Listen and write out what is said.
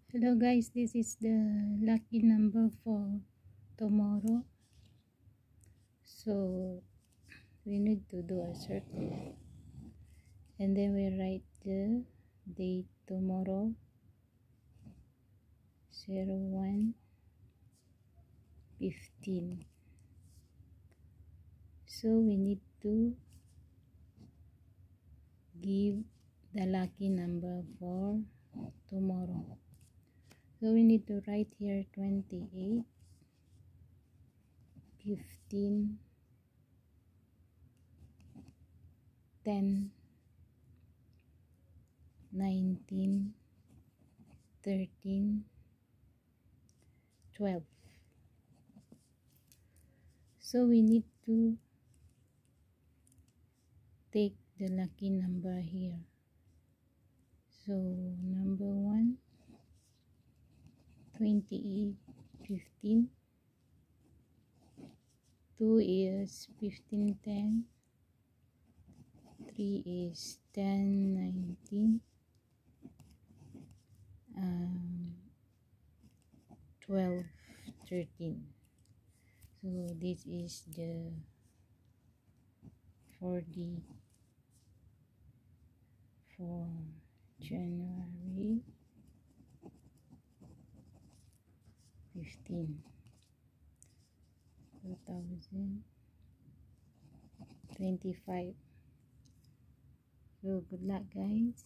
Hello guys, this is the lucky number for tomorrow. So we need to do a circle and then we write the date tomorrow 01/15. So we need to give the lucky number for tomorrow. So we need to write here 28, 15, 10, 19, 13, 12. So we need to take the lucky number here. So number 1, 28, 15. 2 is 15, 10. 3 is 10, 19. 12, 13. So this is the for January 15, 2025. So good luck guys.